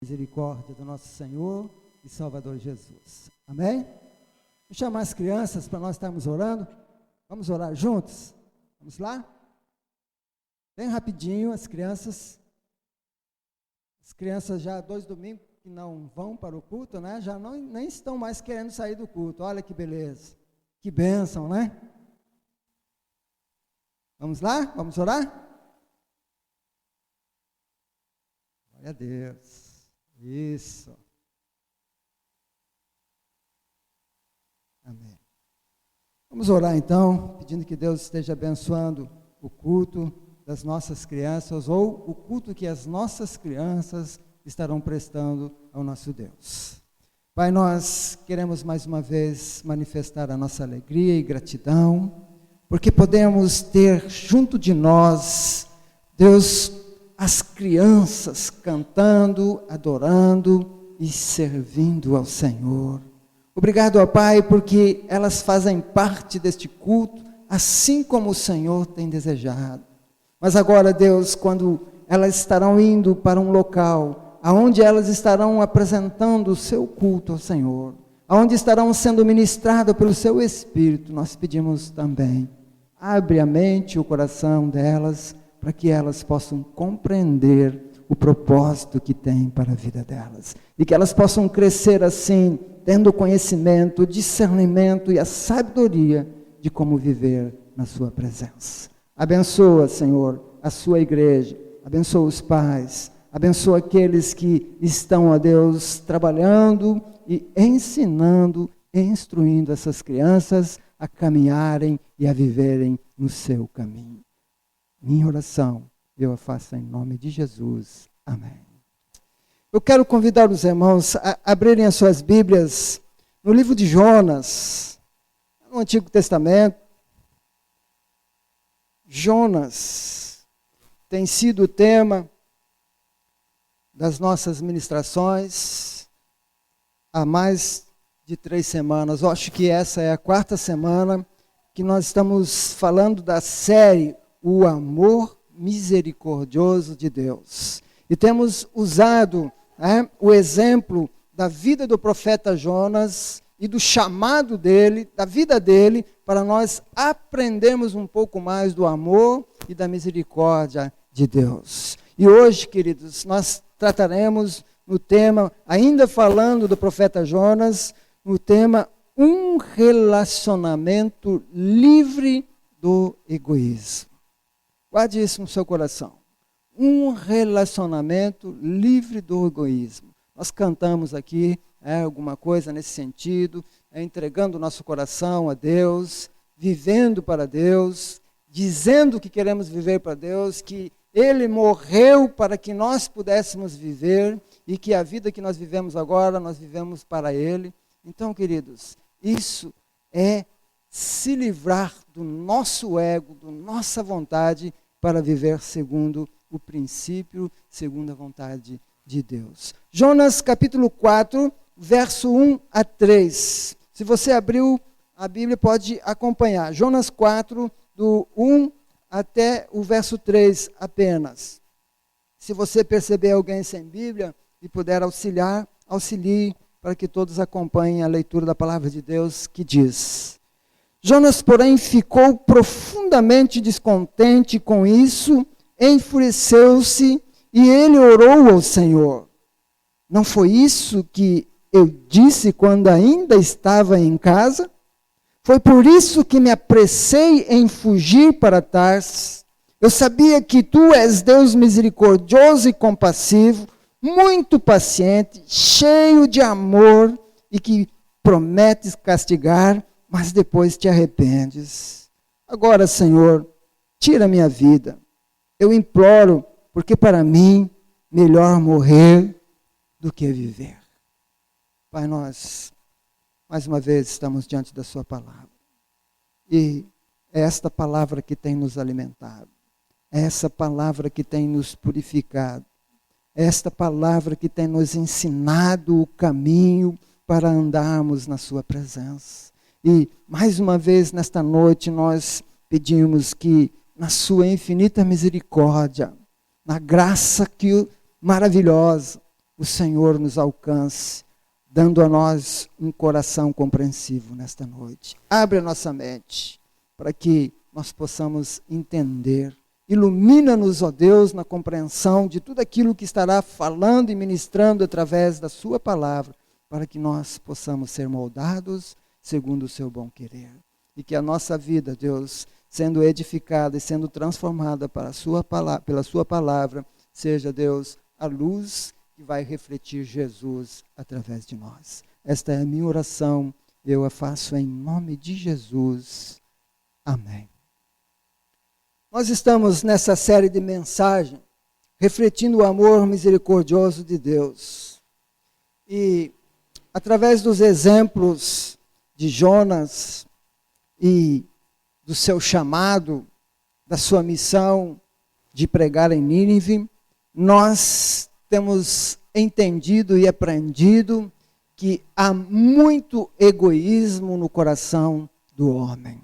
Misericórdia do nosso Senhor e Salvador Jesus. Amém? Vou chamar as crianças para nós estarmos orando. Vamos orar juntos? Vamos lá? Bem rapidinho, as crianças já há 2 domingos que não vão para o culto, né? Já nem estão mais querendo sair do culto. Olha que beleza, que bênção, né? Vamos lá? Vamos orar? Glória a Deus. Isso. Amém. Vamos orar então, pedindo que Deus esteja abençoando o culto das nossas crianças, ou o culto que as nossas crianças estarão prestando ao nosso Deus. Pai, nós queremos mais uma vez manifestar a nossa alegria e gratidão, porque podemos ter junto de nós, Deus, as crianças cantando, adorando e servindo ao Senhor. Obrigado, ó Pai, porque elas fazem parte deste culto, assim como o Senhor tem desejado. Mas agora, Deus, quando elas estarão indo para um local, aonde elas estarão apresentando o seu culto ao Senhor, aonde estarão sendo ministradas pelo seu Espírito, nós pedimos também, abre a mente e o coração delas, para que elas possam compreender o propósito que tem para a vida delas. E que elas possam crescer assim, tendo o conhecimento, o discernimento e a sabedoria de como viver na sua presença. Abençoa, Senhor, a sua igreja, abençoa os pais, abençoa aqueles que estão, ó Deus, trabalhando e ensinando, instruindo essas crianças a caminharem e a viverem no seu caminho. Minha oração, eu a faço em nome de Jesus. Amém. Eu quero convidar os irmãos a abrirem as suas Bíblias no livro de Jonas, no Antigo Testamento. Jonas tem sido o tema das nossas ministrações há mais de 3 semanas. Eu acho que essa é a 4ª semana que nós estamos falando da série O Amor Misericordioso de Deus. E temos usado o exemplo da vida do profeta Jonas e do chamado dele, da vida dele, para nós aprendermos um pouco mais do amor e da misericórdia de Deus. E hoje, queridos, nós trataremos no tema, ainda falando do profeta Jonas, no tema um relacionamento livre do egoísmo. Guarde isso no seu coração. Um relacionamento livre do egoísmo. Nós cantamos aqui alguma coisa nesse sentido, entregando o nosso coração a Deus, vivendo para Deus, dizendo que queremos viver para Deus, que Ele morreu para que nós pudéssemos viver e que a vida que nós vivemos agora, nós vivemos para Ele. Então, queridos, isso é se livrar do nosso ego, da nossa vontade, para viver segundo o princípio, segundo a vontade de Deus. Jonas capítulo 4, verso 1 a 3. Se você abriu a Bíblia, pode acompanhar. Jonas 4, do 1 até o verso 3 apenas. Se você perceber alguém sem Bíblia e puder auxiliar, auxilie para que todos acompanhem a leitura da palavra de Deus que diz: Jonas, porém, ficou profundamente descontente com isso, enfureceu-se e ele orou ao Senhor. Não foi isso que eu disse quando ainda estava em casa? Foi por isso que me apressei em fugir para Tarsis. Eu sabia que tu és Deus misericordioso e compassivo, muito paciente, cheio de amor e que prometes castigar, mas depois te arrependes. Agora, Senhor, tira minha vida. Eu imploro, porque para mim, melhor morrer do que viver. Pai, nós, mais uma vez, estamos diante da sua palavra. E é esta palavra que tem nos alimentado. É essa palavra que tem nos purificado. É esta palavra que tem nos ensinado o caminho para andarmos na sua presença. E, mais uma vez, nesta noite, nós pedimos que, na sua infinita misericórdia, na graça maravilhosa, o Senhor nos alcance, dando a nós um coração compreensivo nesta noite. Abre a nossa mente para que nós possamos entender. Ilumina-nos, ó Deus, na compreensão de tudo aquilo que estará falando e ministrando através da sua palavra, para que nós possamos ser moldados segundo o seu bom querer. E que a nossa vida, Deus, sendo edificada e sendo transformada pela sua palavra, seja, Deus, a luz que vai refletir Jesus através de nós. Esta é a minha oração, eu a faço em nome de Jesus. Amém. Nós estamos nessa série de mensagens, refletindo o amor misericordioso de Deus. E, através dos exemplos de Jonas e do seu chamado, da sua missão de pregar em Nínive, nós temos entendido e aprendido que há muito egoísmo no coração do homem.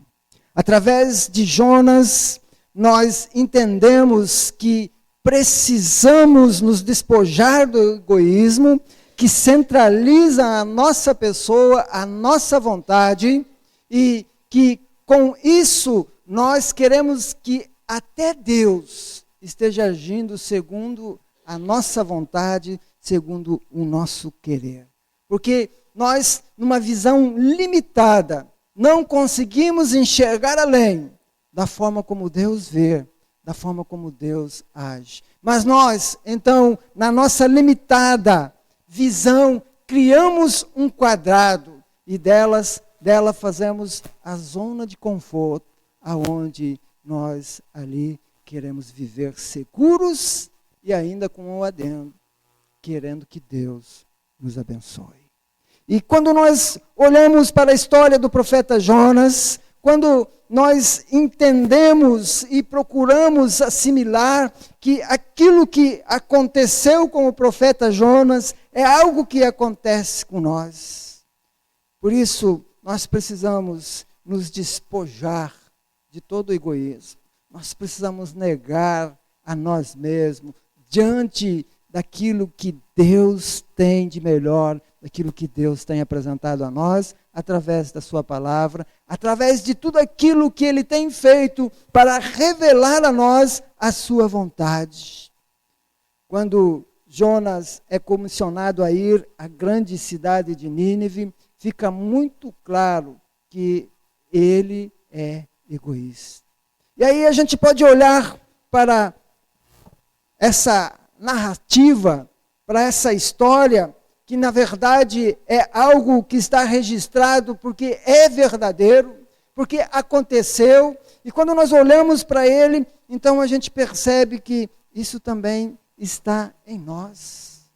Através de Jonas, nós entendemos que precisamos nos despojar do egoísmo que centraliza a nossa pessoa, a nossa vontade, e que com isso nós queremos que até Deus esteja agindo segundo a nossa vontade, segundo o nosso querer. Porque nós, numa visão limitada, não conseguimos enxergar além da forma como Deus vê, da forma como Deus age. Mas nós, então, na nossa limitada visão, criamos um quadrado e dela fazemos a zona de conforto, aonde nós ali queremos viver seguros e ainda com um adendo, querendo que Deus nos abençoe. E quando nós olhamos para a história do profeta Jonas, quando nós entendemos e procuramos assimilar que aquilo que aconteceu com o profeta Jonas é algo que acontece com nós. Por isso, nós precisamos nos despojar de todo o egoísmo. Nós precisamos negar a nós mesmos diante daquilo que Deus tem de melhor, daquilo que Deus tem apresentado a nós, através da sua palavra, através de tudo aquilo que Ele tem feito para revelar a nós a sua vontade. Quando Jonas é comissionado a ir à grande cidade de Nínive, fica muito claro que ele é egoísta. E aí a gente pode olhar para essa narrativa, para essa história, que na verdade é algo que está registrado porque é verdadeiro, porque aconteceu, e quando nós olhamos para ele, então a gente percebe que isso também está em nós.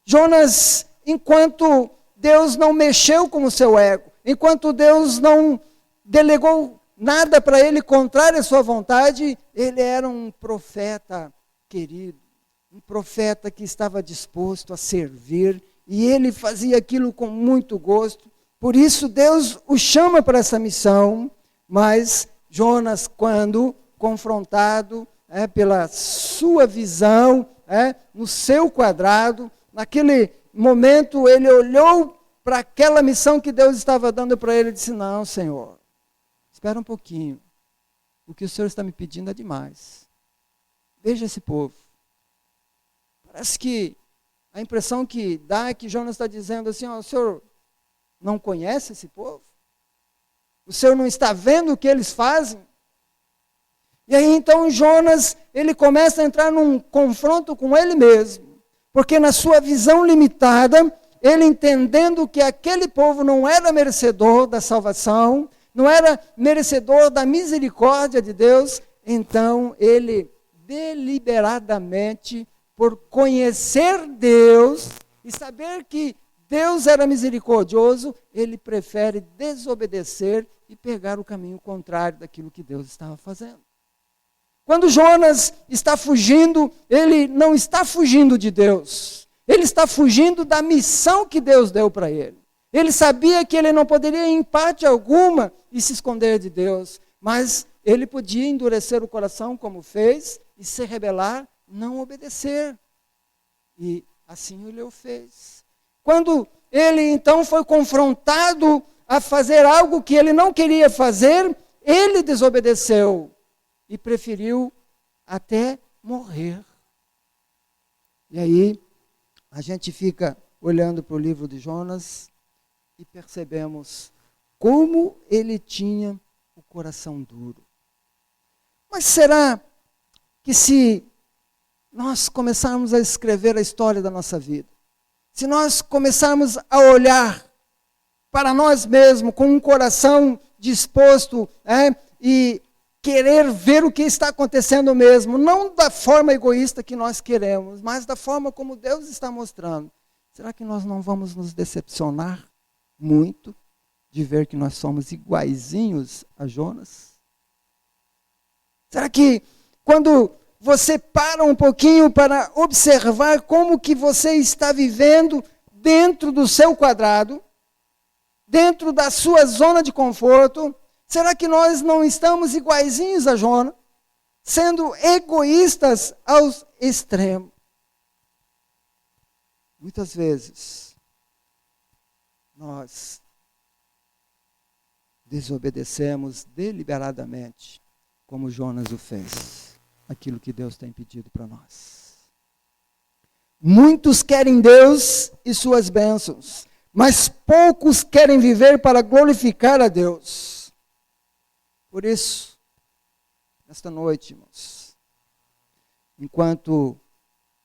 Jonas, enquanto Deus não mexeu com o seu ego, enquanto Deus não delegou nada para ele contrário à sua vontade, ele era um profeta querido, um profeta que estava disposto a servir, e ele fazia aquilo com muito gosto. Por isso Deus o chama para essa missão, mas Jonas, quando confrontado pela sua visão, no seu quadrado, naquele momento ele olhou para aquela missão que Deus estava dando para ele e disse: não, Senhor, espera um pouquinho, o que o Senhor está me pedindo é demais. Veja esse povo. Parece que a impressão que dá é que Jonas está dizendo assim: o Senhor não conhece esse povo? O Senhor não está vendo o que eles fazem? E aí então Jonas, ele começa a entrar num confronto com ele mesmo, porque na sua visão limitada, ele entendendo que aquele povo não era merecedor da salvação, não era merecedor da misericórdia de Deus, então ele deliberadamente, por conhecer Deus e saber que Deus era misericordioso, ele prefere desobedecer e pegar o caminho contrário daquilo que Deus estava fazendo. Quando Jonas está fugindo, ele não está fugindo de Deus. Ele está fugindo da missão que Deus deu para ele. Ele sabia que ele não poderia, em parte alguma, se esconder de Deus. Mas ele podia endurecer o coração, como fez, e se rebelar, não obedecer. E assim ele o fez. Quando ele então foi confrontado a fazer algo que ele não queria fazer, ele desobedeceu e preferiu até morrer. E aí, a gente fica olhando para o livro de Jonas e percebemos como ele tinha o coração duro. Mas será que se nós começarmos a escrever a história da nossa vida, se nós começarmos a olhar para nós mesmos com um coração disposto e querer ver o que está acontecendo mesmo, não da forma egoísta que nós queremos, mas da forma como Deus está mostrando, será que nós não vamos nos decepcionar muito de ver que nós somos iguaizinhos a Jonas? Será que quando você para um pouquinho para observar como que você está vivendo dentro do seu quadrado, dentro da sua zona de conforto, será que nós não estamos iguaizinhos a Jonas, sendo egoístas aos extremos? Muitas vezes, nós desobedecemos deliberadamente, como Jonas o fez, aquilo que Deus tem pedido para nós. Muitos querem Deus e suas bênçãos, mas poucos querem viver para glorificar a Deus. Por isso, nesta noite, irmãos, enquanto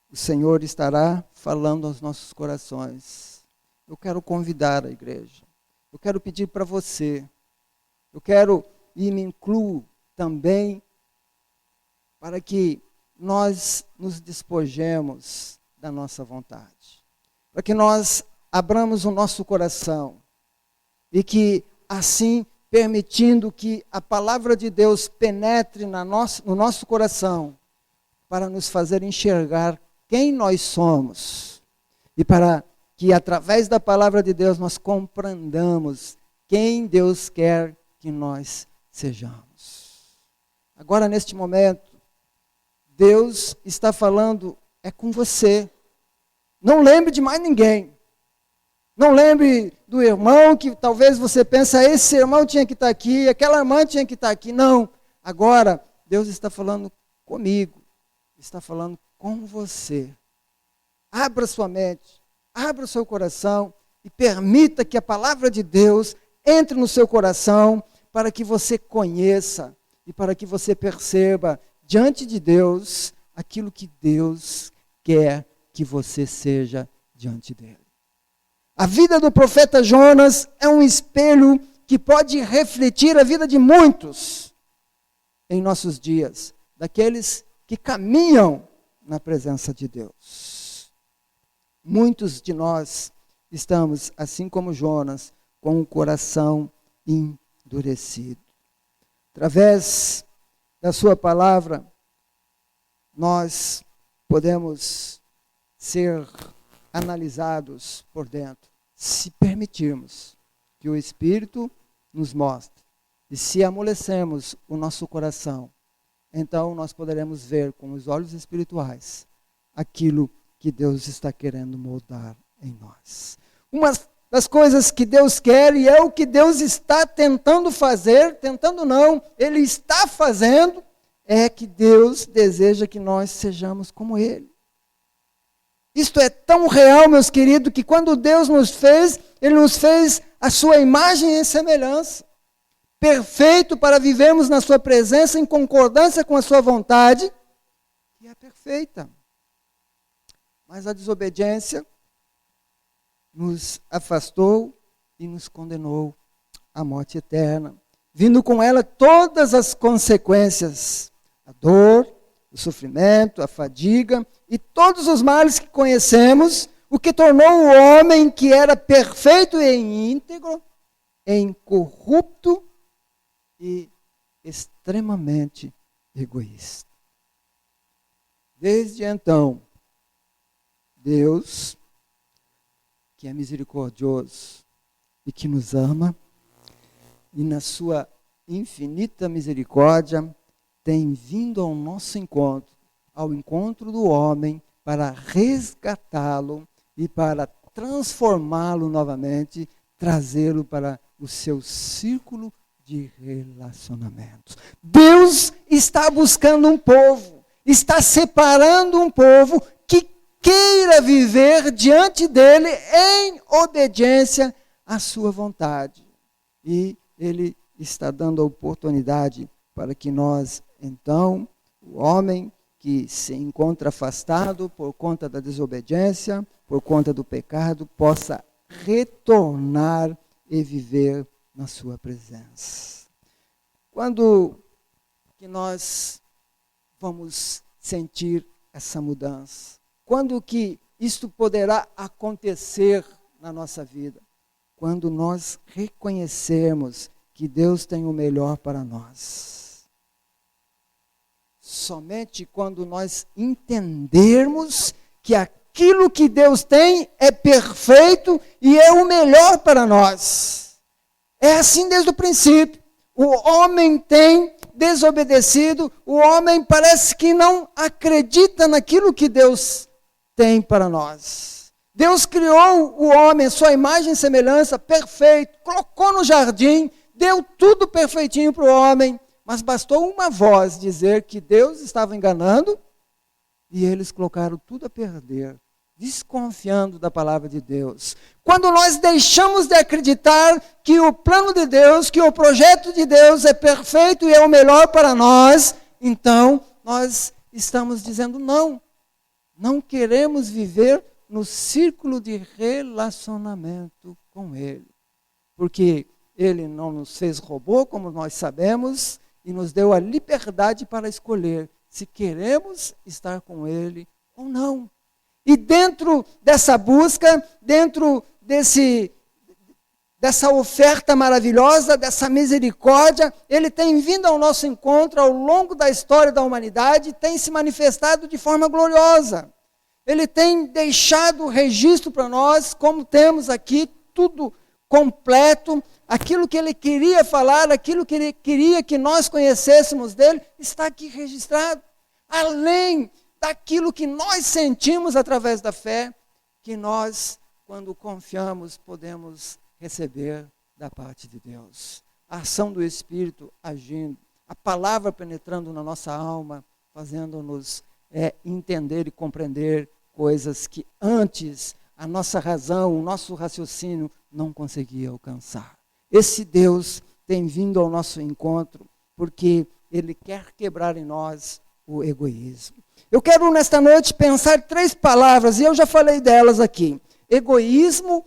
o Senhor estará falando aos nossos corações, eu quero convidar a igreja, eu quero pedir para você, eu quero e me incluo também para que nós nos despojemos da nossa vontade, para que nós abramos o nosso coração e que assim, permitindo que a palavra de Deus penetre no nosso coração, para nos fazer enxergar quem nós somos e para que através da palavra de Deus nós compreendamos quem Deus quer que nós sejamos. Agora, neste momento, Deus está falando com você. Não lembre de mais ninguém. Não lembre do irmão que talvez você pense, esse irmão tinha que estar aqui, aquela irmã tinha que estar aqui. Não. Agora, Deus está falando comigo. Está falando com você. Abra sua mente, abra o seu coração e permita que a palavra de Deus entre no seu coração para que você conheça e para que você perceba diante de Deus aquilo que Deus quer que você seja diante dele. A vida do profeta Jonas é um espelho que pode refletir a vida de muitos em nossos dias, daqueles que caminham na presença de Deus. Muitos de nós estamos, assim como Jonas, com o coração endurecido. Através da sua palavra, nós podemos ser analisados por dentro, se permitirmos que o Espírito nos mostre. E se amolecemos o nosso coração, então nós poderemos ver com os olhos espirituais aquilo que Deus está querendo moldar em nós. Uma das coisas que Deus quer, e é o que Deus está tentando fazer, tentando não, Ele está fazendo, é que Deus deseja que nós sejamos como Ele. Isto é tão real, meus queridos, que quando Deus nos fez, Ele nos fez a sua imagem e semelhança. Perfeito para vivermos na sua presença em concordância com a sua vontade, que é perfeita. Mas a desobediência nos afastou e nos condenou à morte eterna, vindo com ela todas as consequências, a dor, o sofrimento, a fadiga e todos os males que conhecemos, o que tornou o homem que era perfeito e íntegro, incorrupto e extremamente egoísta. Desde então, Deus, que é misericordioso e que nos ama, e na sua infinita misericórdia, tem vindo ao nosso encontro, ao encontro do homem, para resgatá-lo e para transformá-lo novamente, trazê-lo para o seu círculo de relacionamentos. Deus está buscando um povo, está separando um povo que queira viver diante dele em obediência à sua vontade. E ele está dando a oportunidade para que nós, então, o homem que se encontra afastado por conta da desobediência, por conta do pecado, possa retornar e viver na sua presença. Quando que nós vamos sentir essa mudança? Quando que isto poderá acontecer na nossa vida? Quando nós reconhecermos que Deus tem o melhor para nós. Somente quando nós entendermos que aquilo que Deus tem é perfeito e é o melhor para nós. É assim desde o princípio. O homem tem desobedecido, o homem parece que não acredita naquilo que Deus tem para nós. Deus criou o homem, sua imagem e semelhança, perfeito, colocou no jardim, deu tudo perfeitinho para o homem, mas bastou uma voz dizer que Deus estava enganando e eles colocaram tudo a perder, desconfiando da palavra de Deus. Quando nós deixamos de acreditar que o plano de Deus, que o projeto de Deus é perfeito e é o melhor para nós, então nós estamos dizendo não. Não queremos viver no círculo de relacionamento com Ele. Porque Ele não nos fez robô, como nós sabemos, e nos deu a liberdade para escolher se queremos estar com Ele ou não. E dentro dessa busca, dentro dessa oferta maravilhosa, dessa misericórdia, Ele tem vindo ao nosso encontro ao longo da história da humanidade, tem se manifestado de forma gloriosa. Ele tem deixado o registro para nós, como temos aqui, tudo completo, aquilo que Ele queria falar, aquilo que Ele queria que nós conhecêssemos dEle, está aqui registrado. Além daquilo que nós sentimos através da fé, que nós, quando confiamos, podemos receber da parte de Deus. A ação do Espírito agindo, a palavra penetrando na nossa alma, fazendo-nos entender e compreender coisas que antes a nossa razão, o nosso raciocínio não conseguia alcançar. Esse Deus tem vindo ao nosso encontro porque Ele quer quebrar em nós o egoísmo. Eu quero nesta noite pensar 3 palavras, e eu já falei delas aqui. Egoísmo,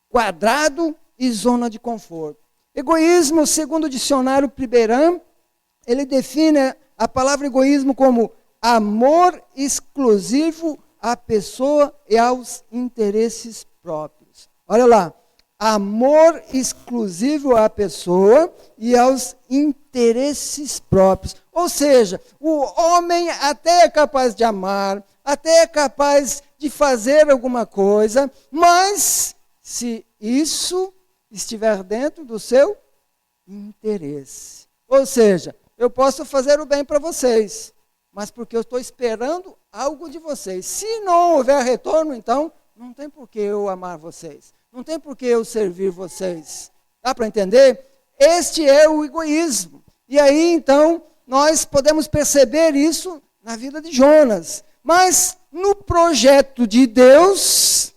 quadrado e zona de conforto. Egoísmo, segundo o dicionário Priberam, ele define a palavra egoísmo como amor exclusivo à pessoa e aos interesses próprios. Olha lá, amor exclusivo à pessoa e aos interesses próprios. Ou seja, o homem até é capaz de amar, até é capaz de fazer alguma coisa, mas se isso estiver dentro do seu interesse. Ou seja, eu posso fazer o bem para vocês, mas porque eu estou esperando algo de vocês. Se não houver retorno, então, não tem por que eu amar vocês. Não tem por que eu servir vocês. Dá para entender? Este é o egoísmo. E aí, então, nós podemos perceber isso na vida de Jonas. Mas, no projeto de Deus,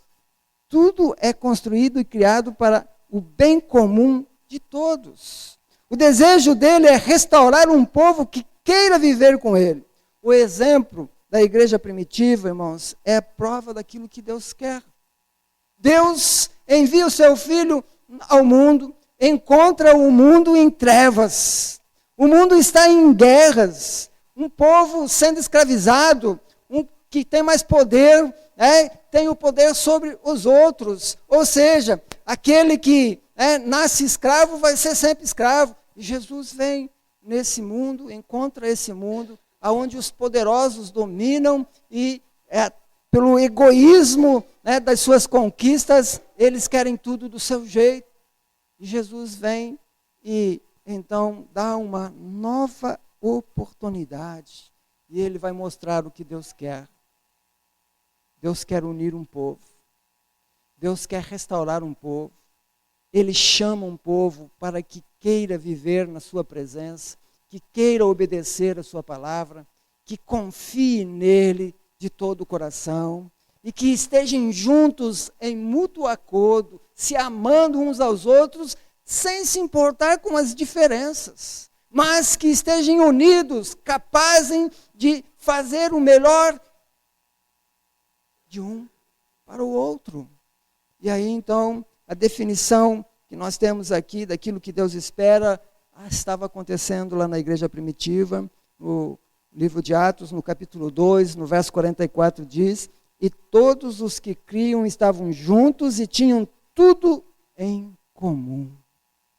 tudo é construído e criado para o bem comum de todos. O desejo dele é restaurar um povo que queira viver com ele. O exemplo da igreja primitiva, irmãos, é a prova daquilo que Deus quer. Deus envia o seu Filho ao mundo, encontra o mundo em trevas. O mundo está em guerras, um povo sendo escravizado, um que tem mais poder, tem o poder sobre os outros. Ou seja, aquele que nasce escravo vai ser sempre escravo. E Jesus vem nesse mundo, encontra esse mundo, onde os poderosos dominam e pelo egoísmo das suas conquistas, eles querem tudo do seu jeito. E Jesus vem e então dá uma nova oportunidade. E Ele vai mostrar o que Deus quer. Deus quer unir um povo. Deus quer restaurar um povo. Ele chama um povo para que queira viver na sua presença, que queira obedecer a sua palavra, que confie nele de todo o coração e que estejam juntos em mútuo acordo, se amando uns aos outros, sem se importar com as diferenças, mas que estejam unidos, capazes de fazer o melhor de um para o outro. E aí então, a definição que nós temos aqui daquilo que Deus espera, estava acontecendo lá na igreja primitiva, no livro de Atos, no capítulo 2, no verso 44, diz: e todos os que criam estavam juntos e tinham tudo em comum.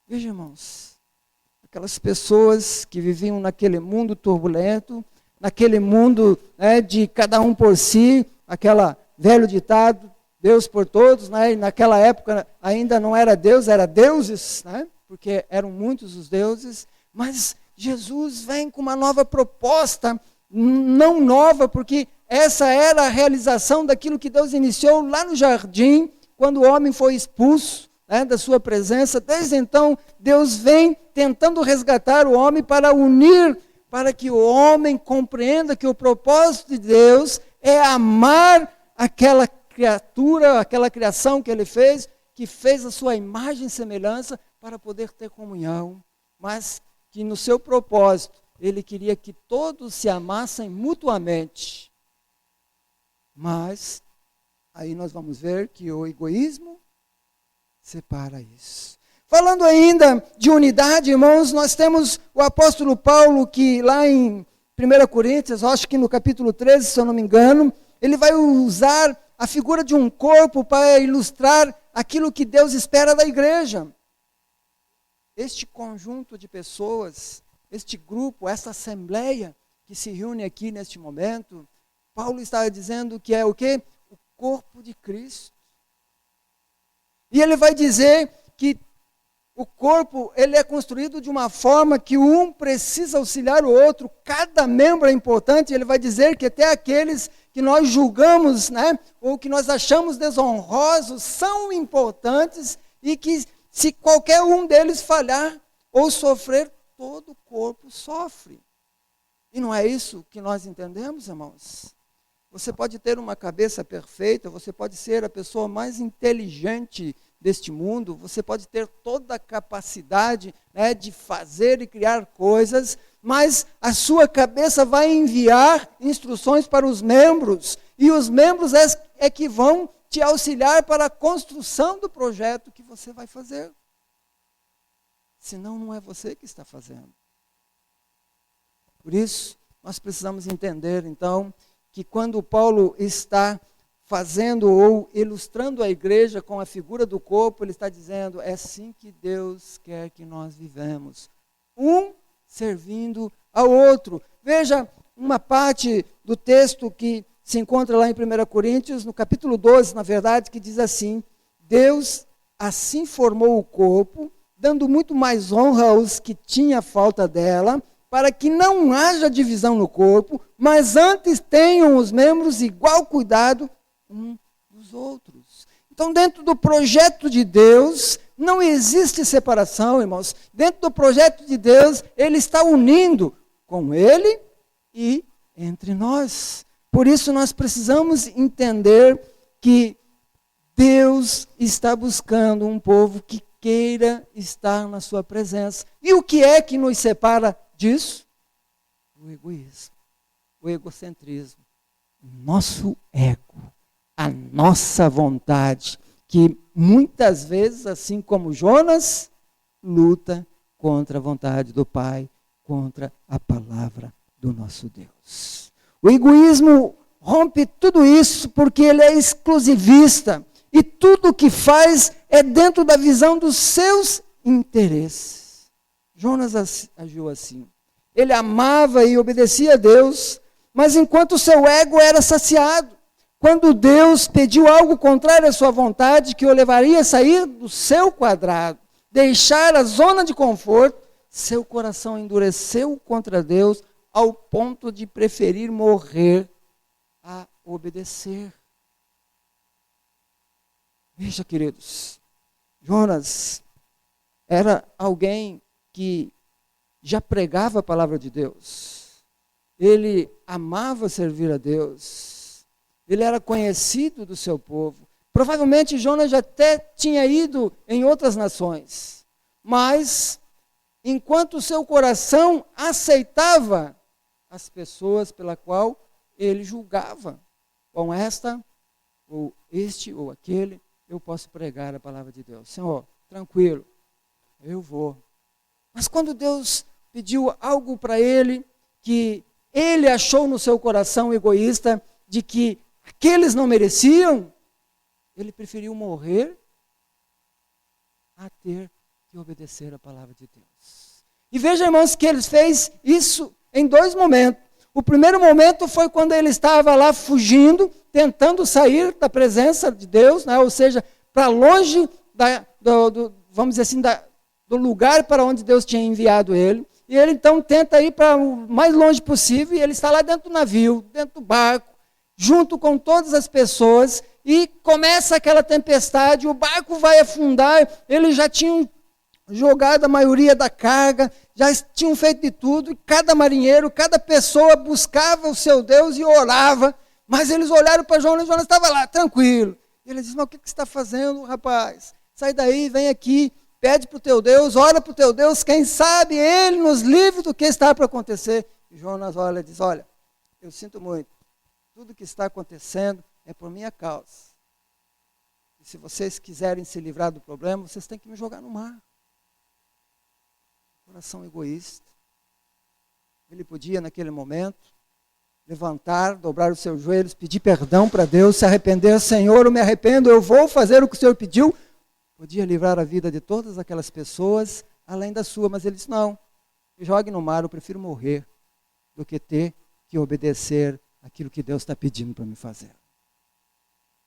Veja, irmãos, aquelas pessoas que viviam naquele mundo turbulento, naquele mundo de cada um por si, aquela velho ditado, Deus por todos, e naquela época ainda não era Deus, era deuses, porque eram muitos os deuses, mas Jesus vem com uma nova proposta, não nova, porque essa era a realização daquilo que Deus iniciou lá no jardim, quando o homem foi expulso da sua presença. Desde então, Deus vem tentando resgatar o homem para unir, para que o homem compreenda que o propósito de Deus é amar aquela criatura, aquela criação que ele fez, que fez a sua imagem e semelhança para poder ter comunhão, mas que no seu propósito, ele queria que todos se amassem mutuamente. Mas, aí nós vamos ver que o egoísmo separa isso. Falando ainda de unidade, irmãos, nós temos o apóstolo Paulo, que lá em 1 Coríntios, acho que no capítulo 13, se eu não me engano, ele vai usar a figura de um corpo para ilustrar aquilo que Deus espera da igreja. Este conjunto de pessoas, este grupo, essa assembleia que se reúne aqui neste momento, Paulo está dizendo que é o quê? O corpo de Cristo. E ele vai dizer que o corpo, ele é construído de uma forma que um precisa auxiliar o outro, cada membro é importante. Ele vai dizer que até aqueles que nós julgamos, ou que nós achamos desonrosos, são importantes, e que se qualquer um deles falhar ou sofrer, todo o corpo sofre. E não é isso que nós entendemos, irmãos? Você pode ter uma cabeça perfeita, você pode ser a pessoa mais inteligente deste mundo, você pode ter toda a capacidade de fazer e criar coisas, mas a sua cabeça vai enviar instruções para os membros, e os membros é que vão te auxiliar para a construção do projeto que você vai fazer. Senão não é você que está fazendo. Por isso, nós precisamos entender, então, que quando Paulo está fazendo ou ilustrando a igreja com a figura do corpo, ele está dizendo, é assim que Deus quer que nós vivamos. Um servindo ao outro. Veja uma parte do texto que se encontra lá em 1 Coríntios, no capítulo 12, na verdade, que diz assim: Deus assim formou o corpo, dando muito mais honra aos que tinham falta dela, para que não haja divisão no corpo, mas antes tenham os membros igual cuidado uns dos outros. Então, dentro do projeto de Deus, não existe separação, irmãos. Dentro do projeto de Deus, Ele está unindo com Ele e entre nós. Por isso, nós precisamos entender que Deus está buscando um povo que queira estar na sua presença. E o que é que nos separa disso? O egoísmo, o egocentrismo, o nosso ego, a nossa vontade, que muitas vezes, assim como Jonas, luta contra a vontade do Pai, contra a palavra do nosso Deus. O egoísmo rompe tudo isso porque ele é exclusivista e tudo o que faz é dentro da visão dos seus interesses. Jonas agiu assim. Ele amava e obedecia a Deus, mas enquanto o seu ego era saciado, quando Deus pediu algo contrário à sua vontade, que o levaria a sair do seu quadrado, deixar a zona de conforto, seu coração endureceu contra Deus, ao ponto de preferir morrer a obedecer. Veja, queridos, Jonas era alguém que já pregava a palavra de Deus. Ele amava servir a Deus. Ele era conhecido do seu povo. Provavelmente Jonas já até tinha ido em outras nações. Mas, enquanto o seu coração aceitava as pessoas pela qual ele julgava, com esta, ou este, ou aquele, eu posso pregar a palavra de Deus. Senhor, tranquilo, eu vou. Mas quando Deus pediu algo para ele, que ele achou no seu coração egoísta, de que aqueles não mereciam, ele preferiu morrer a ter que obedecer a palavra de Deus. E veja, irmãos, que ele fez isso em 2 momentos. O primeiro momento foi quando ele estava lá fugindo, tentando sair da presença de Deus, né? Ou seja, para longe, vamos dizer assim, do lugar para onde Deus tinha enviado ele. E ele então tenta ir para o mais longe possível, e ele está lá dentro do navio, dentro do barco, junto com todas as pessoas, e começa aquela tempestade, o barco vai afundar, eles já tinham jogado a maioria da carga, já tinham feito de tudo, e cada marinheiro, cada pessoa buscava o seu Deus e orava, mas eles olharam para Jonas, e Jonas estava lá, tranquilo. E ele disse, mas o que você está fazendo, rapaz? Sai daí, vem aqui, pede para o teu Deus, ora para o teu Deus, quem sabe ele nos livre do que está para acontecer. E Jonas olha e diz, olha, eu sinto muito, tudo que está acontecendo é por minha causa. E se vocês quiserem se livrar do problema, vocês têm que me jogar no mar. Coração egoísta. Ele podia, naquele momento, levantar, dobrar os seus joelhos, pedir perdão para Deus, se arrepender. Senhor, eu me arrependo, eu vou fazer o que o Senhor pediu. Podia livrar a vida de todas aquelas pessoas, além da sua, mas ele disse, não, me jogue no mar, eu prefiro morrer do que ter que obedecer aquilo que Deus está pedindo para me fazer.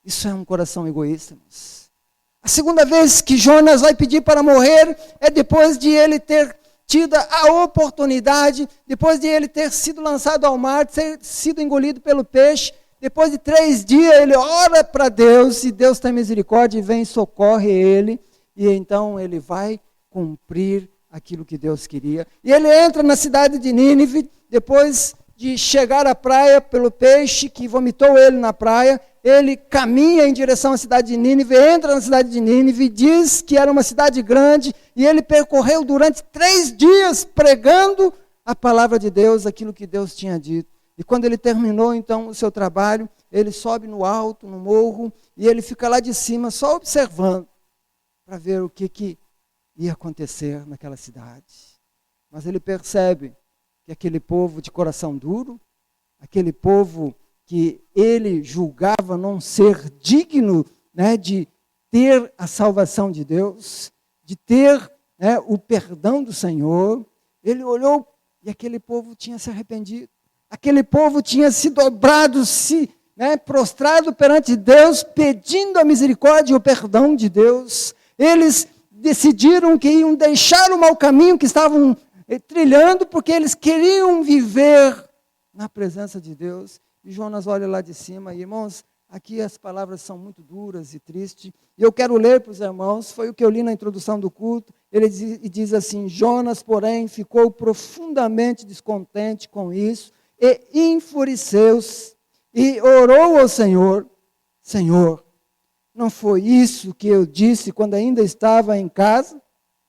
Isso é um coração egoísta, irmãos. A segunda vez que Jonas vai pedir para morrer é depois de ele ter tido a oportunidade, depois de ele ter sido lançado ao mar, ter sido engolido pelo peixe. Depois de 3 dias ele ora para Deus, e Deus tem misericórdia e vem e socorre ele, e então ele vai cumprir aquilo que Deus queria. E ele entra na cidade de Nínive, depois de chegar à praia pelo peixe que vomitou ele na praia, ele caminha em direção à cidade de Nínive, entra na cidade de Nínive, diz que era uma cidade grande, e ele percorreu durante 3 dias pregando a palavra de Deus, aquilo que Deus tinha dito. E quando ele terminou, então, o seu trabalho, ele sobe no alto, no morro, e ele fica lá de cima, só observando, para ver o que ia acontecer naquela cidade. Mas ele percebe que aquele povo de coração duro, aquele povo que ele julgava não ser digno, né, de ter a salvação de Deus, de ter, né, o perdão do Senhor, ele olhou e aquele povo tinha se arrependido. Aquele povo tinha se dobrado, prostrado perante Deus, pedindo a misericórdia e o perdão de Deus. Eles decidiram que iam deixar o mau caminho que estavam trilhando, porque eles queriam viver na presença de Deus. E Jonas olha lá de cima, e irmãos, aqui as palavras são muito duras e tristes, e eu quero ler para os irmãos, foi o que eu li na introdução do culto. Ele diz assim, Jonas, porém, ficou profundamente descontente com isso, e enfureceu-se, e orou ao Senhor, Senhor, não foi isso que eu disse quando ainda estava em casa?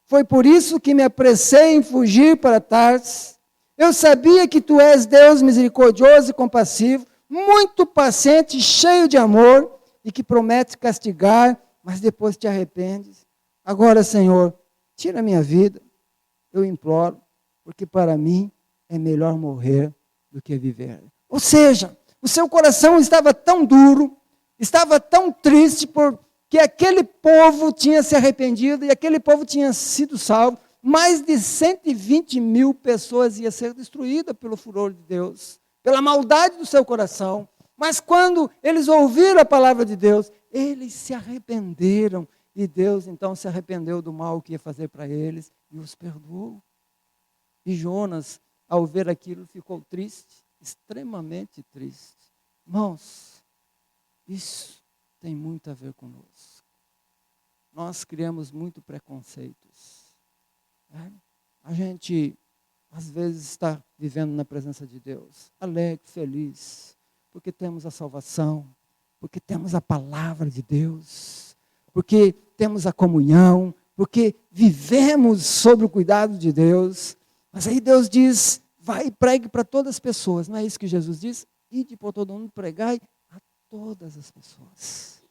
Foi por isso que me apressei em fugir para Tarsis. Eu sabia que tu és Deus misericordioso e compassivo, muito paciente, cheio de amor, e que promete castigar, mas depois te arrependes. Agora, Senhor, tira a minha vida, eu imploro, porque para mim é melhor morrer do que viver. Ou seja, o seu coração estava tão duro, estava tão triste, porque aquele povo tinha se arrependido, e aquele povo tinha sido salvo. Mais de 120.000 pessoas iam ser destruídas pelo furor de Deus, pela maldade do seu coração. Mas quando eles ouviram a palavra de Deus, eles se arrependeram. E Deus então se arrependeu do mal que ia fazer para eles e os perdoou. E Jonas, ao ver aquilo, ficou triste, extremamente triste. Irmãos, isso tem muito a ver conosco. nós criamos muito preconceitos. A gente, às vezes, está vivendo na presença de Deus, alegre, feliz, porque temos a salvação, porque temos a palavra de Deus, porque temos a comunhão, porque vivemos sob o cuidado de Deus. Mas aí Deus diz, vai e pregue para todas as pessoas. Não é isso que Jesus diz? Ide por todo mundo, pregai a todas as pessoas.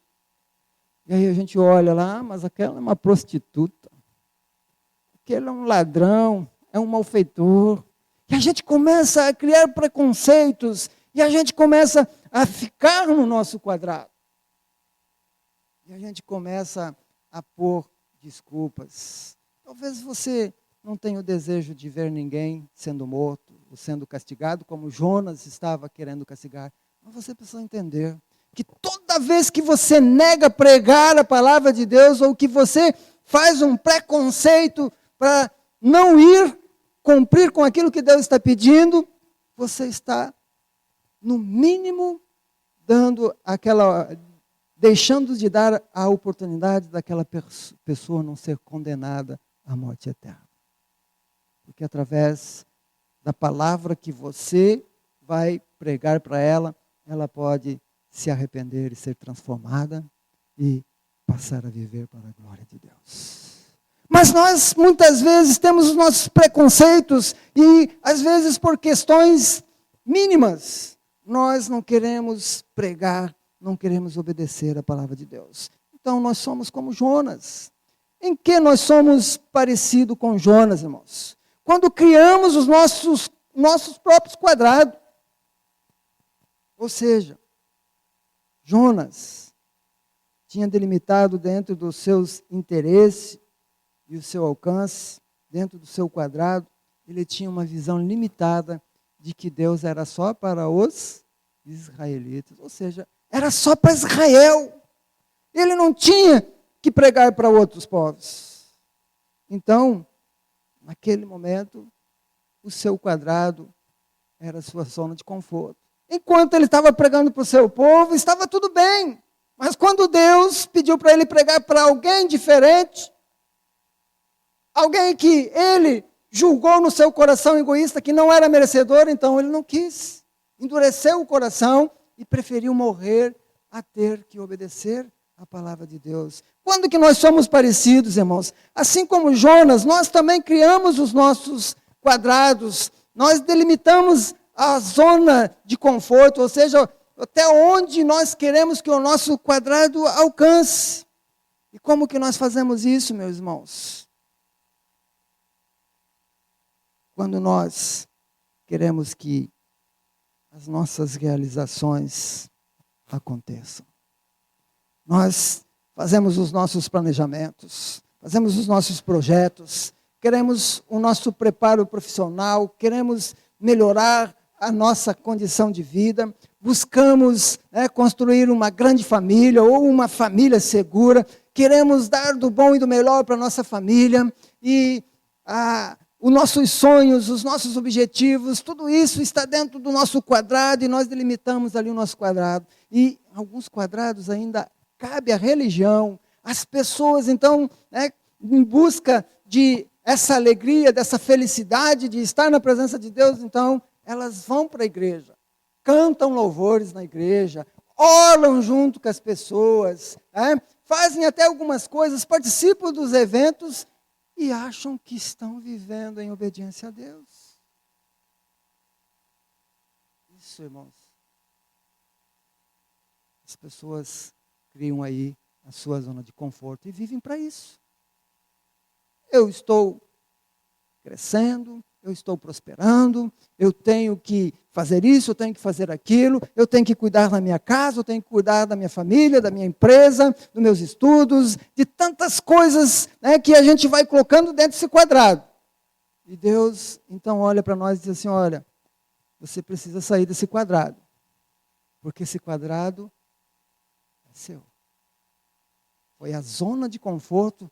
E aí a gente olha lá, mas aquela é uma prostituta, aquele é um ladrão, é um malfeitor. E a gente começa a criar preconceitos, e a gente começa a ficar no nosso quadrado. E a gente começa a pôr desculpas. Talvez você não tenha o desejo de ver ninguém sendo morto, ou sendo castigado, como Jonas estava querendo castigar. Mas você precisa entender que toda vez que você nega pregar a palavra de Deus, ou que você faz um preconceito para não ir cumprir com aquilo que Deus está pedindo, você está, no mínimo, deixando de dar a oportunidade daquela pessoa não ser condenada à morte eterna. Porque através da palavra que você vai pregar para ela, ela pode se arrepender e ser transformada e passar a viver para a glória de Deus. Mas nós, muitas vezes, temos os nossos preconceitos e, às vezes, por questões mínimas, nós não queremos pregar, não queremos obedecer a palavra de Deus. Então, nós somos como Jonas. Em que nós somos parecidos com Jonas, irmãos? Quando criamos os nossos próprios quadrados. Ou seja, Jonas tinha delimitado dentro dos seus interesses e o seu alcance, dentro do seu quadrado, ele tinha uma visão limitada de que Deus era só para os israelitas, ou seja, era só para Israel. Ele não tinha que pregar para outros povos. Então, naquele momento, o seu quadrado era a sua zona de conforto. Enquanto ele estava pregando para o seu povo, estava tudo bem. Mas quando Deus pediu para ele pregar para alguém diferente, alguém que ele julgou no seu coração egoísta que não era merecedor, então ele não quis. Endureceu o coração e preferiu morrer a ter que obedecer a palavra de Deus. Quando que nós somos parecidos, irmãos? Assim como Jonas, nós também criamos os nossos quadrados, nós delimitamos a zona de conforto, ou seja, até onde nós queremos que o nosso quadrado alcance. E como que nós fazemos isso, meus irmãos? Quando nós queremos que as nossas realizações aconteçam. Nós fazemos os nossos planejamentos, fazemos os nossos projetos, queremos o nosso preparo profissional, queremos melhorar a nossa condição de vida, buscamos construir uma grande família ou uma família segura, queremos dar do bom e do melhor para a nossa família e os nossos sonhos, os nossos objetivos, tudo isso está dentro do nosso quadrado e nós delimitamos ali o nosso quadrado. E alguns quadrados ainda cabe a religião. As pessoas, então, em busca de essa alegria, dessa felicidade de estar na presença de Deus, então, elas vão para a igreja, cantam louvores na igreja, oram junto com as pessoas, fazem até algumas coisas, participam dos eventos e acham que estão vivendo em obediência a Deus. Isso, irmãos. As pessoas criam aí a sua zona de conforto e vivem para isso. Eu estou crescendo, eu estou prosperando, eu tenho que fazer isso, eu tenho que fazer aquilo, eu tenho que cuidar da minha casa, eu tenho que cuidar da minha família, da minha empresa, dos meus estudos, de tantas coisas que a gente vai colocando dentro desse quadrado. E Deus, então, olha para nós e diz assim, olha, você precisa sair desse quadrado, porque esse quadrado é seu. Foi a zona de conforto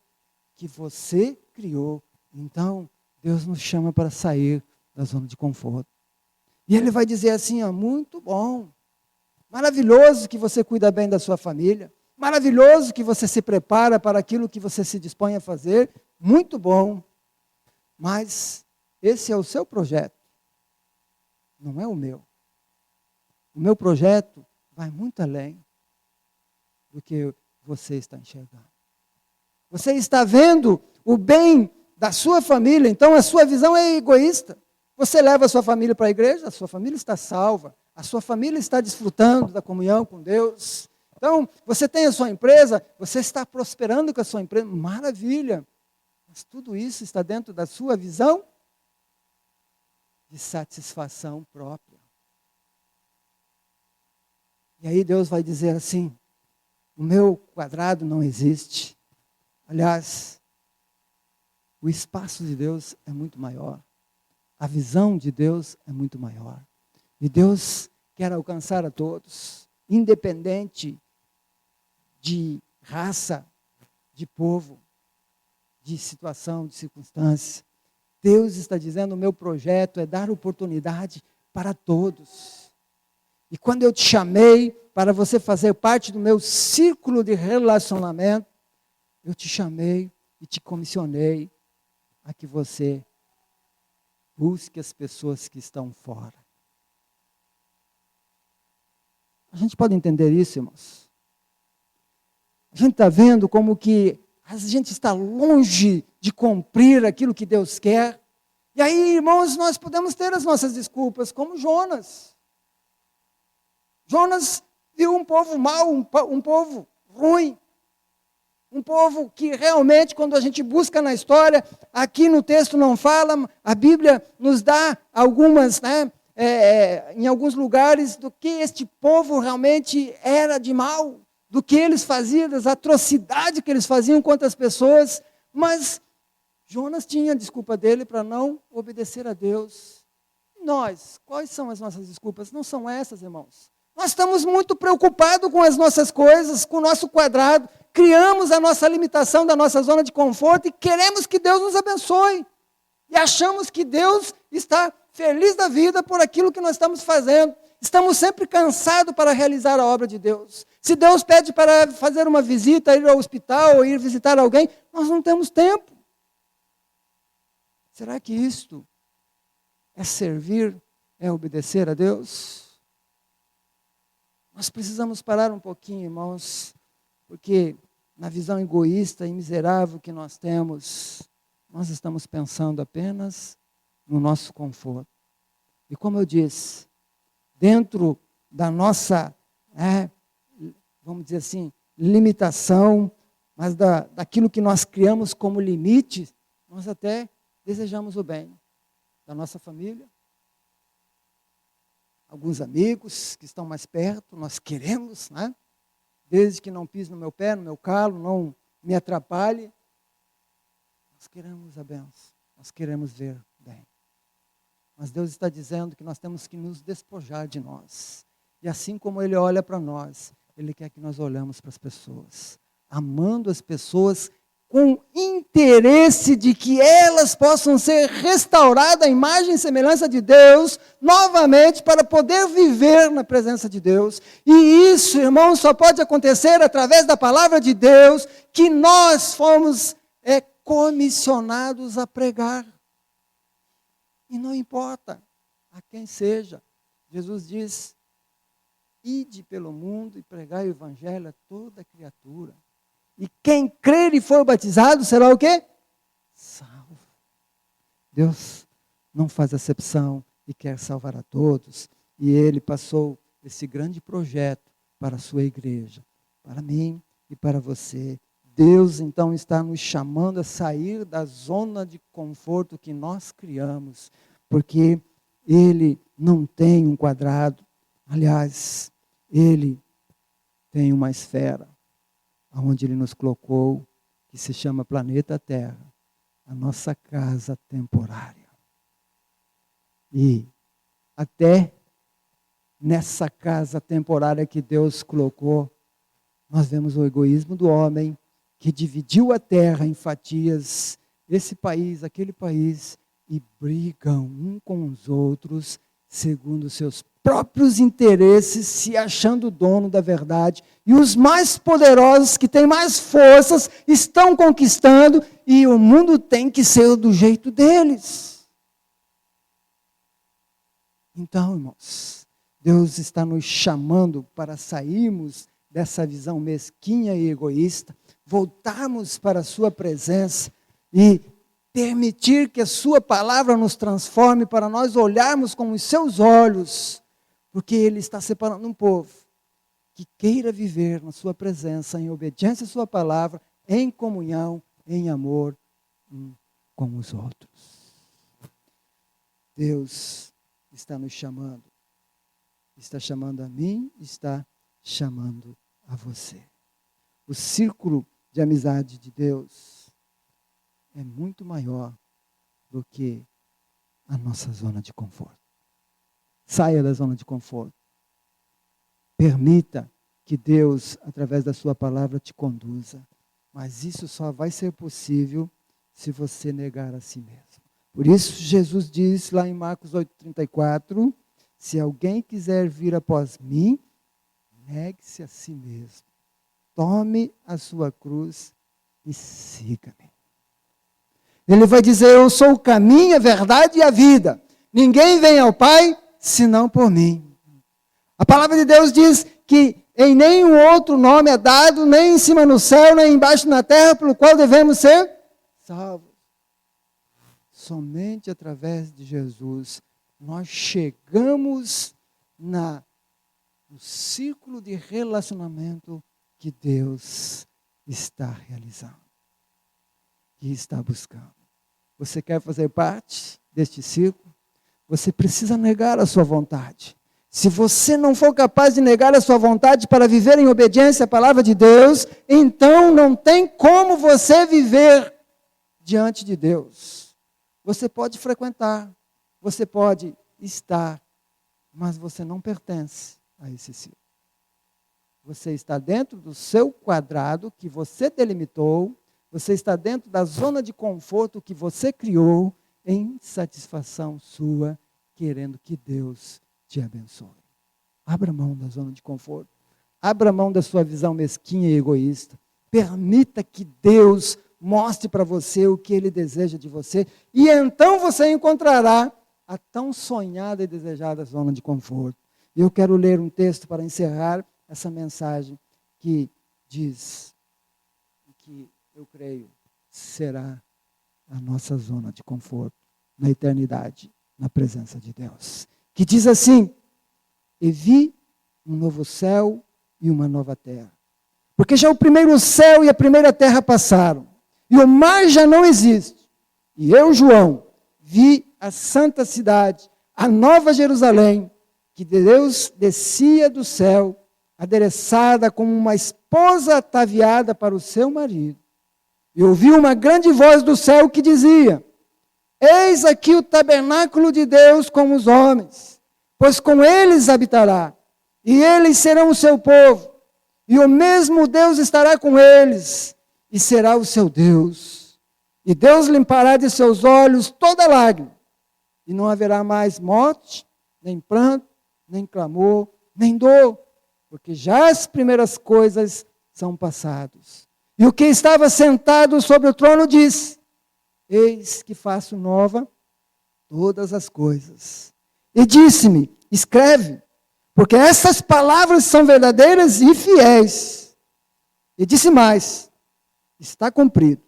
que você criou. Então, Deus nos chama para sair da zona de conforto. E Ele vai dizer assim, muito bom, maravilhoso que você cuida bem da sua família, Maravilhoso que você se prepara para aquilo que você se dispõe a fazer. Muito bom. Mas esse é o seu projeto. Não é o meu. O meu projeto vai muito além do que você está enxergando. Você está vendo o bem da sua família, então a sua visão é egoísta. Você leva a sua família para a igreja, a sua família está salva, a sua família está desfrutando da comunhão com Deus. Então, você tem a sua empresa, você está prosperando com a sua empresa, maravilha. Mas tudo isso está dentro da sua visão de satisfação própria. E aí Deus vai dizer assim, o meu quadrado não existe. Aliás, o espaço de Deus é muito maior. A visão de Deus é muito maior. E Deus quer alcançar a todos, independente de raça, de povo, de situação, de circunstância. Deus está dizendo, o meu projeto é dar oportunidade para todos. E quando eu te chamei para você fazer parte do meu círculo de relacionamento, eu te chamei e te comissionei a que você busque as pessoas que estão fora. A gente pode entender isso, irmãos? A gente está vendo como que a gente está longe de cumprir aquilo que Deus quer. E aí, irmãos, nós podemos ter as nossas desculpas, como Jonas. Jonas viu um povo mau, um povo ruim. Um povo que realmente, quando a gente busca na história, aqui no texto não fala, a Bíblia nos dá algumas, em alguns lugares, do que este povo realmente era de mal, do que eles faziam, das atrocidades que eles faziam contra as pessoas. Mas Jonas tinha a desculpa dele para não obedecer a Deus. Nós, quais são as nossas desculpas? Não são essas, irmãos. Nós estamos muito preocupados com as nossas coisas, com o nosso quadrado. Criamos a nossa limitação da nossa zona de conforto e queremos que Deus nos abençoe. E achamos que Deus está feliz da vida por aquilo que nós estamos fazendo. Estamos sempre cansados para realizar a obra de Deus. Se Deus pede para fazer uma visita, ir ao hospital ou ir visitar alguém, nós não temos tempo. Será que isto é servir, é obedecer a Deus? Nós precisamos parar um pouquinho, irmãos, porque na visão egoísta e miserável que nós temos, nós estamos pensando apenas no nosso conforto. E como eu disse, dentro da nossa, vamos dizer assim, limitação, mas daquilo que nós criamos como limite, nós até desejamos o bem da nossa família, alguns amigos que estão mais perto, nós queremos, desde que não pise no meu pé, no meu calo, não me atrapalhe. Nós queremos a bênção, nós queremos ver bem. Mas Deus está dizendo que nós temos que nos despojar de nós. E assim como Ele olha para nós, Ele quer que nós olhamos para as pessoas, amando as pessoas com interesse de que elas possam ser restauradas à imagem e semelhança de Deus, novamente, para poder viver na presença de Deus. E isso, irmãos, só pode acontecer através da palavra de Deus, que nós fomos comissionados a pregar. E não importa a quem seja, Jesus diz, ide pelo mundo e pregai o evangelho a toda criatura. E quem crer e for batizado será o quê? Salvo. Deus não faz acepção e quer salvar a todos. E Ele passou esse grande projeto para a sua igreja, para mim e para você. Deus então está nos chamando a sair da zona de conforto que nós criamos, porque Ele não tem um quadrado. Aliás, Ele tem uma esfera, onde Ele nos colocou, que se chama planeta Terra, a nossa casa temporária. E até nessa casa temporária que Deus colocou, nós vemos o egoísmo do homem, que dividiu a terra em fatias, esse país, aquele país, e brigam um com os outros, segundo seus próprios interesses, se achando dono da verdade. E os mais poderosos, que têm mais forças, estão conquistando, e o mundo tem que ser do jeito deles. Então, irmãos, Deus está nos chamando para sairmos dessa visão mesquinha e egoísta, voltarmos para a sua presença e permitir que a sua palavra nos transforme, para nós olharmos com os seus olhos, porque Ele está separando um povo que queira viver na sua presença, em obediência à sua palavra, em comunhão, em amor com os outros. Deus está nos chamando, está chamando a mim, está chamando a você. O círculo de amizade de Deus é muito maior do que a nossa zona de conforto. Saia da zona de conforto. Permita que Deus, através da sua palavra, te conduza. Mas isso só vai ser possível se você negar a si mesmo. Por isso, Jesus diz lá em Marcos 8,34, se alguém quiser vir após mim, negue-se a si mesmo. Tome a sua cruz e siga-me. Ele vai dizer, eu sou o caminho, a verdade e a vida. Ninguém vem ao Pai, senão por mim. A palavra de Deus diz que em nenhum outro nome é dado, nem em cima no céu, nem embaixo na terra, pelo qual devemos ser salvos. Somente através de Jesus nós chegamos no círculo de relacionamento que Deus está realizando, que está buscando. Você quer fazer parte deste círculo? Você precisa negar a sua vontade. Se você não for capaz de negar a sua vontade para viver em obediência à palavra de Deus, então não tem como você viver diante de Deus. Você pode frequentar, você pode estar, mas você não pertence a esse círculo. Você está dentro do seu quadrado que você delimitou, você está dentro da zona de conforto que você criou, em satisfação sua, querendo que Deus te abençoe. Abra mão da zona de conforto. Abra mão da sua visão mesquinha e egoísta. Permita que Deus mostre para você o que Ele deseja de você. E então você encontrará a tão sonhada e desejada zona de conforto. Eu quero ler um texto para encerrar essa mensagem que diz que eu creio será a nossa zona de conforto na eternidade, na presença de Deus. Que diz assim, e vi um novo céu e uma nova terra. Porque já o primeiro céu e a primeira terra passaram, e o mar já não existe. E eu, João, vi a santa cidade, a nova Jerusalém, que Deus descia do céu, adereçada como uma esposa ataviada para o seu marido. E ouvi uma grande voz do céu que dizia, eis aqui o tabernáculo de Deus com os homens, pois com eles habitará, e eles serão o seu povo, e o mesmo Deus estará com eles, e será o seu Deus. E Deus limpará de seus olhos toda lágrima, e não haverá mais morte, nem pranto, nem clamor, nem dor, porque já as primeiras coisas são passadas. E o que estava sentado sobre o trono disse, eis que faço nova todas as coisas. E disse-me, escreve, porque essas palavras são verdadeiras e fiéis. E disse mais, está cumprido.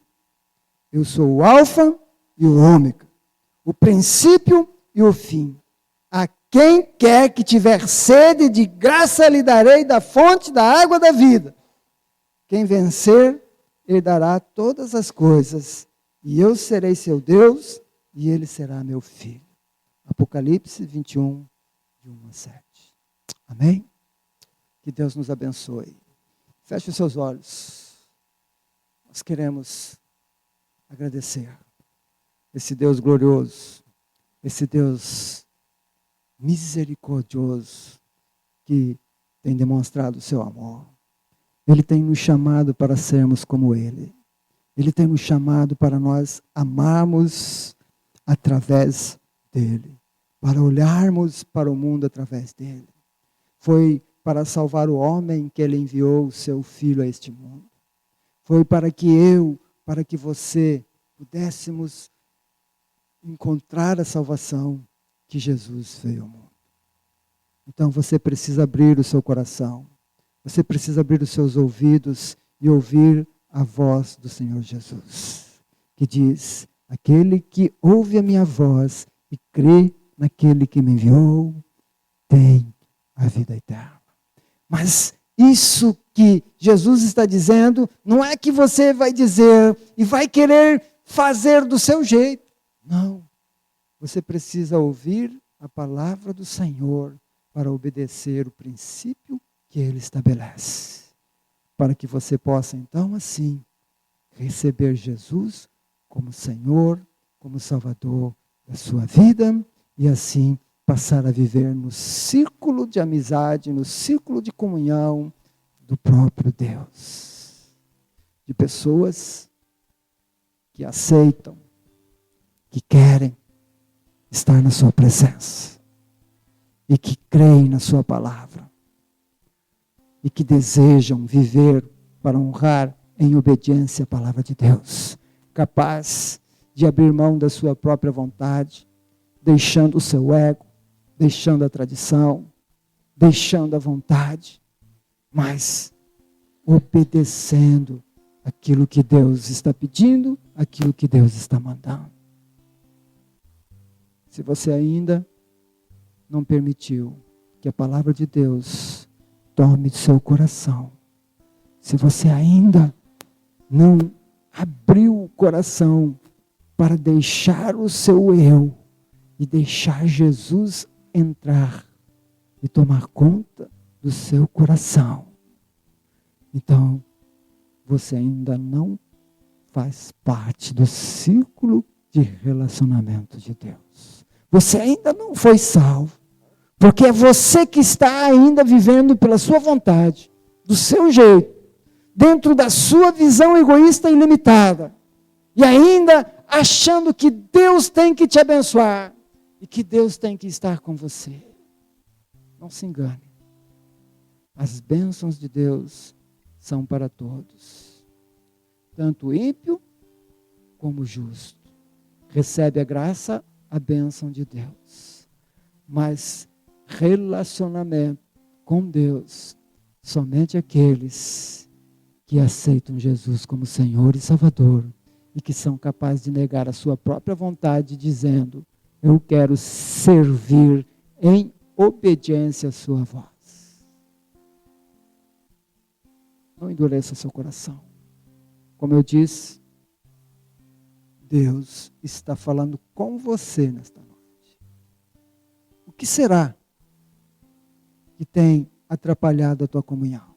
Eu sou o alfa e o ômega, o princípio e o fim. A quem quer que tiver sede, de graça lhe darei da fonte da água da vida. Quem vencer, ele dará todas as coisas, e eu serei seu Deus, e ele será meu filho. Apocalipse 21, de 1 a 7. Amém? Que Deus nos abençoe. Feche os seus olhos. Nós queremos agradecer esse Deus glorioso, esse Deus misericordioso, que tem demonstrado o seu amor. Ele tem nos chamado para sermos como Ele. Ele tem nos chamado para nós amarmos através dEle. para olharmos para o mundo através dele. Foi para salvar o homem que ele enviou o seu Filho a este mundo. Foi para que você pudéssemos encontrar a salvação que Jesus veio ao mundo. Então você precisa abrir o seu coração. Você precisa abrir os seus ouvidos e ouvir a voz do Senhor Jesus, que diz: aquele que ouve a minha voz e crê naquele que me enviou, tem a vida eterna. Mas isso que Jesus está dizendo, não é que você vai dizer e vai querer fazer do seu jeito. Não. Você precisa ouvir a palavra do Senhor para obedecer o princípio que Ele estabelece. Para que você possa, então, assim, receber Jesus como Senhor, como Salvador da sua vida, e assim passar a viver no círculo de amizade, no círculo de comunhão do próprio Deus. De pessoas que aceitam, que querem estar na sua presença, e que creem na sua palavra, e que desejam viver para honrar em obediência à palavra de Deus, capaz de abrir mão da sua própria vontade, deixando o seu ego, deixando a tradição, deixando a vontade, mas obedecendo aquilo que Deus está pedindo, aquilo que Deus está mandando. Se você ainda não permitiu que a palavra de Deus tome seu coração, se você ainda não abriu o coração para deixar o seu eu e deixar Jesus entrar e tomar conta do seu coração, então você ainda não faz parte do círculo de relacionamento de Deus. Você ainda não foi salvo, porque é você que está ainda vivendo pela sua vontade, do seu jeito, dentro da sua visão egoísta e limitada, e ainda achando que Deus tem que te abençoar, e que Deus tem que estar com você. Não se engane. As bênçãos de Deus são para todos. Tanto o ímpio como o justo. Recebe a graça, a bênção de Deus. Mas relacionamento com Deus, somente aqueles que aceitam Jesus como Senhor e Salvador, e que são capazes de negar a sua própria vontade, dizendo: eu quero servir em obediência à sua voz. Não endureça seu coração. Como eu disse, Deus está falando com você nesta noite. O que será que tem atrapalhado a tua comunhão?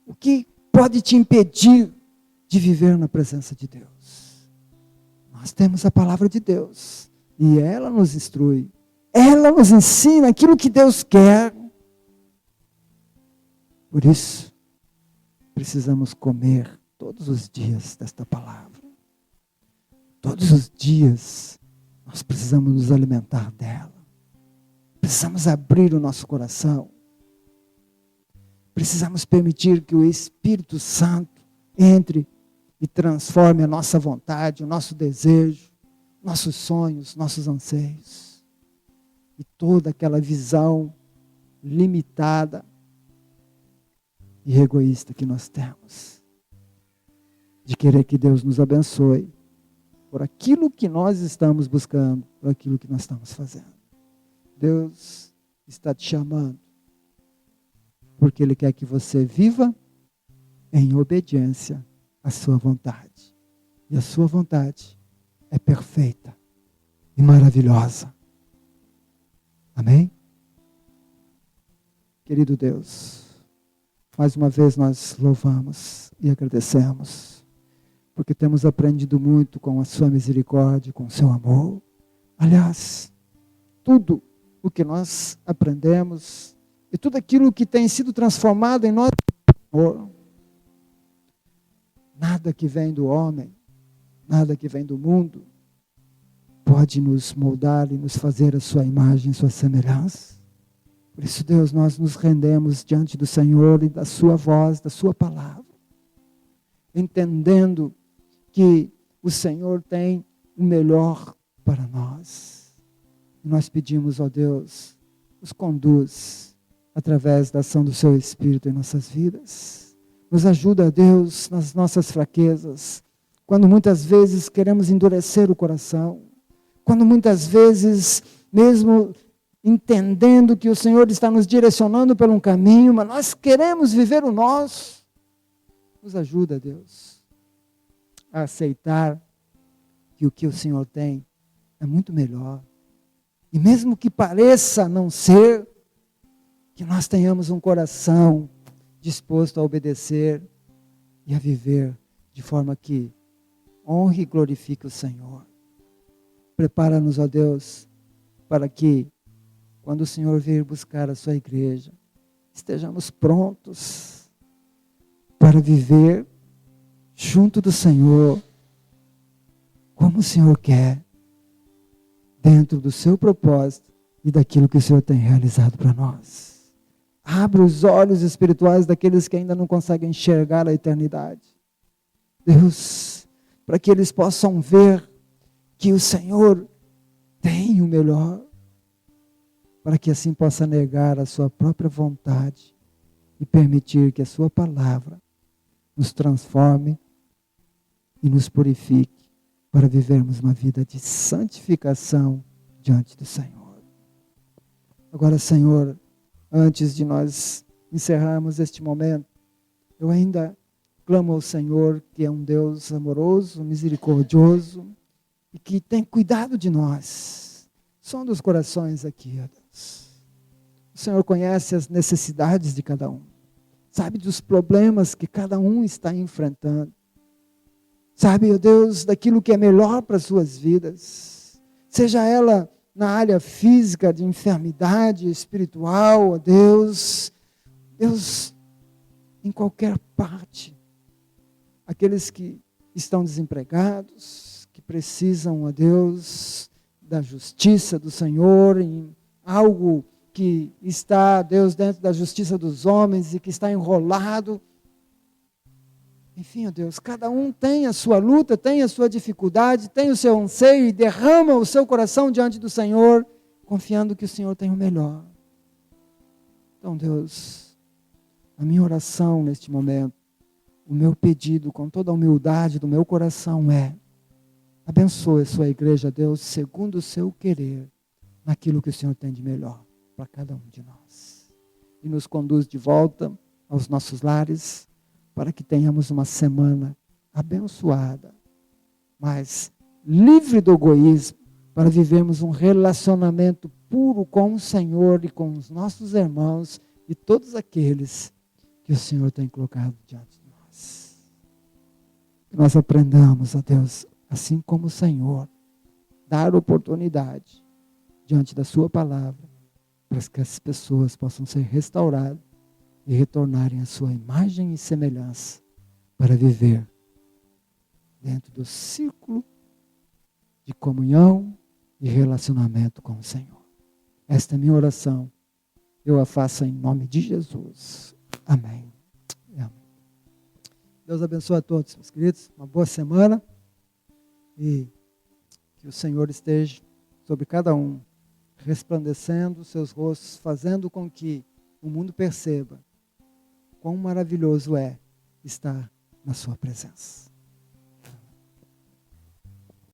O que pode te impedir de viver na presença de Deus? Nós temos a palavra de Deus, e ela nos instrui, ela nos ensina aquilo que Deus quer. Por isso, precisamos comer todos os dias desta palavra. Todos os dias, nós precisamos nos alimentar dela. Precisamos abrir o nosso coração. Precisamos permitir que o Espírito Santo entre e transforme a nossa vontade, o nosso desejo, nossos sonhos, nossos anseios. E toda aquela visão limitada e egoísta que nós temos, de querer que Deus nos abençoe por aquilo que nós estamos buscando, por aquilo que nós estamos fazendo. Deus está te chamando, porque Ele quer que você viva em obediência à sua vontade. E a sua vontade é perfeita e maravilhosa. Amém? Querido Deus, mais uma vez nós louvamos e agradecemos, porque temos aprendido muito com a sua misericórdia, com o seu amor. Aliás, tudo o que nós aprendemos e tudo aquilo que tem sido transformado em nós, nada que vem do homem, nada que vem do mundo, pode nos moldar e nos fazer a sua imagem, sua semelhança. Por isso, Deus, nós nos rendemos diante do Senhor e da sua voz, da sua palavra, entendendo que o Senhor tem o melhor para nós. E nós pedimos, ó Deus, nos conduz através da ação do seu Espírito em nossas vidas. Nos ajuda, Deus, nas nossas fraquezas, quando muitas vezes queremos endurecer o coração, quando muitas vezes, mesmo entendendo que o Senhor está nos direcionando por um caminho, mas nós queremos viver o nosso. Nos ajuda, Deus, a aceitar que o que o Senhor tem é muito melhor. E mesmo que pareça não ser, que nós tenhamos um coração disposto a obedecer e a viver de forma que honre e glorifique o Senhor. Prepara-nos, ó Deus, para que, quando o Senhor vir buscar a sua igreja, estejamos prontos para viver junto do Senhor, como o Senhor quer, dentro do seu propósito e daquilo que o Senhor tem realizado para nós. Abra os olhos espirituais daqueles que ainda não conseguem enxergar a eternidade. Deus, para que eles possam ver que o Senhor tem o melhor, para que assim possa negar a sua própria vontade e permitir que a sua palavra nos transforme e nos purifique para vivermos uma vida de santificação diante do Senhor. Agora, Senhor, antes de nós encerrarmos este momento, eu ainda clamo ao Senhor, que é um Deus amoroso, misericordioso e que tem cuidado de nós. Sonda os corações aqui, ó Deus. O Senhor conhece as necessidades de cada um, sabe dos problemas que cada um está enfrentando, sabe, ó Deus, daquilo que é melhor para as suas vidas, seja ela na área física, de enfermidade espiritual, ó Deus, Deus, em qualquer parte, aqueles que estão desempregados, que precisam, ó Deus, da justiça do Senhor, em algo que está, Deus, dentro da justiça dos homens e que está enrolado. Enfim, ó Deus, cada um tem a sua luta, tem a sua dificuldade, tem o seu anseio e derrama o seu coração diante do Senhor, confiando que o Senhor tem o melhor. Então, Deus, a minha oração neste momento, o meu pedido com toda a humildade do meu coração é: abençoe a sua igreja, Deus, segundo o seu querer, naquilo que o Senhor tem de melhor para cada um de nós. E nos conduz de volta aos nossos lares, para que tenhamos uma semana abençoada, mas livre do egoísmo, para vivermos um relacionamento puro com o Senhor e com os nossos irmãos e todos aqueles que o Senhor tem colocado diante de nós. Que nós aprendamos, ó Deus, assim como o Senhor, dar oportunidade diante da sua palavra, para que as pessoas possam ser restauradas e retornarem à sua imagem e semelhança, para viver dentro do círculo de comunhão e relacionamento com o Senhor. Esta é a minha oração. Eu a faço em nome de Jesus. Amém. Amém. Deus abençoe a todos, meus queridos. Uma boa semana. E que o Senhor esteja sobre cada um, resplandecendo os seus rostos, fazendo com que o mundo perceba quão maravilhoso é estar na sua presença.